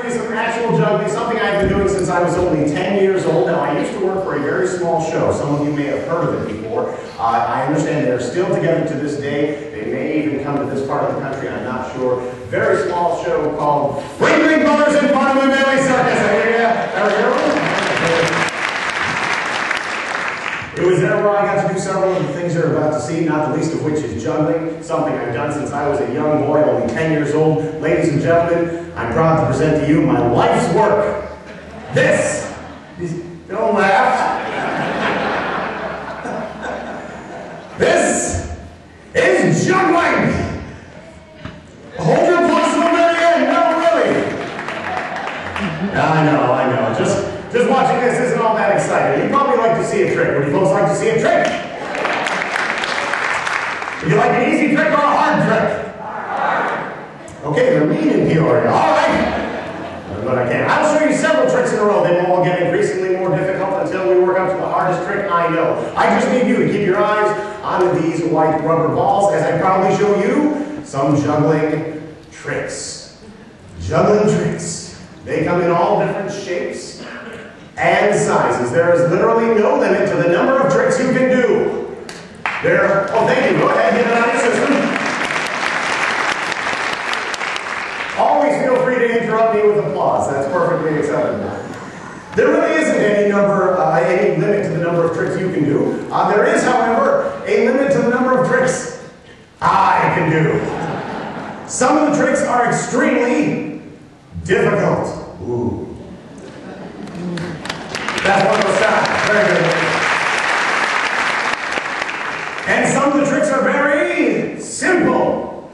me some actual juggling, something I've been doing since I was only 10 years old. Now, I used to work for a very small show. Some of you may have heard of it before. I understand they're still together to this day. They may even come to this part of the country, I'm not sure. Very small show called Ring Ring Brothers and Fun with Billy Circus. There we go. It was there where I got to do several of the things you're about to see, not the least of which is juggling, something I've done since I was a young boy, only 10 years old. Ladies and gentlemen, I'm proud to present to you my life's work. This is, don't laugh. This is juggling. Hold your applause to the very end. No, really. I know. Just watching this isn't all that exciting. You'd probably like to see a trick. Would you folks like to see a trick? Would you like an easy trick or a hard trick? Hard. Okay, they're mean in Peoria. All right. But I can. I'll show you several tricks in a row. They will all get increasingly more difficult until we work up to the hardest trick I know. I just need you to keep your eyes on these white rubber balls as I proudly show you some juggling tricks. Juggling tricks. They come in all different shapes and sizes. There is literally no limit to the number of tricks you can do. Oh, thank you. Go ahead, get it on your system. Always feel free to interrupt me with applause. That's perfectly acceptable. There really isn't any limit to the number of tricks you can do. There is, however, a limit to the number of tricks I can do. Some of the tricks are extremely difficult. Ooh. That's one of those times. Very good. And some of the tricks are very simple.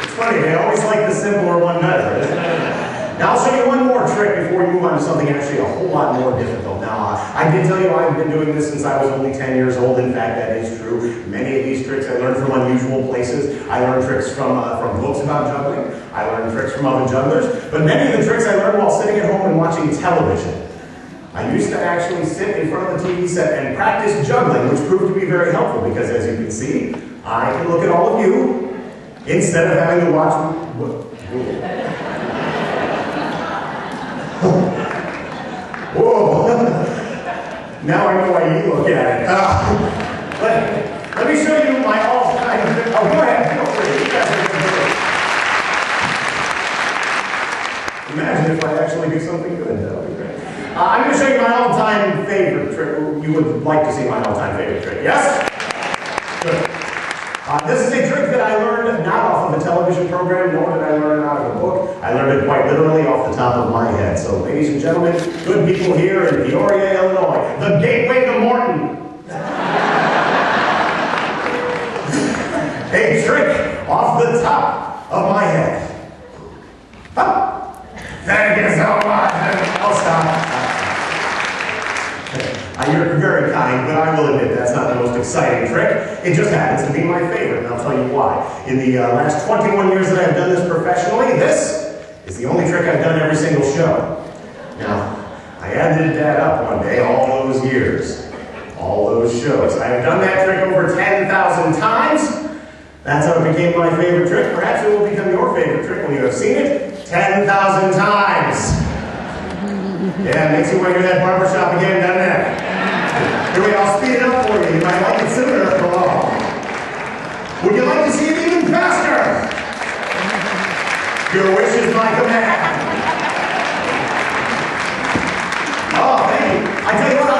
It's funny, they always like the simpler one better, isn't it? Now I'll show you one more trick before we move on to something actually a whole lot more difficult. Now, I did tell you I've been doing this since I was only 10 years old. In fact, that is true. Many of these tricks I learned from unusual places. I learned tricks from books about juggling. I learned tricks from other jugglers. But many of the tricks I learned while sitting at home and watching television. I used to actually sit in front of the TV set and practice juggling, which proved to be very helpful because, as you can see, I can look at all of you instead of having to watch. Whoa! Now I know why you look at it. Let me show you my all-time. Oh, go ahead. Feel free. You guys are good. Imagine if I actually do something good. That would be great. I'm going to show you my all-time favorite trick. You would like to see my all-time favorite trick, yes? Good. This is a trick that I learned not off of a television program, nor did I learn it out of a book. I learned it quite literally off the top of my head. So, ladies and gentlemen, good people here in Peoria, Illinois, the gateway to Morton. A trick off the top of my head. Huh? Thank you so much. I'll stop. You're very kind, but I will admit that's not the most exciting trick. It just happens to be my favorite, and I'll tell you why. In the last 21 years that I've done this professionally, this is the only trick I've done every single show. Now, I added that up one day, all those years, all those shows. I have done that trick over 10,000 times. That's how it became my favorite trick. Perhaps it will become your favorite trick when you have seen it 10,000 times. Yeah, it makes you want to go to that barbershop again, doesn't it? Here we go, I'll speed it up for you. You might like it sooner or long. Would you like to see it even faster? Your wish is my command. Oh, thank you. I tell you what,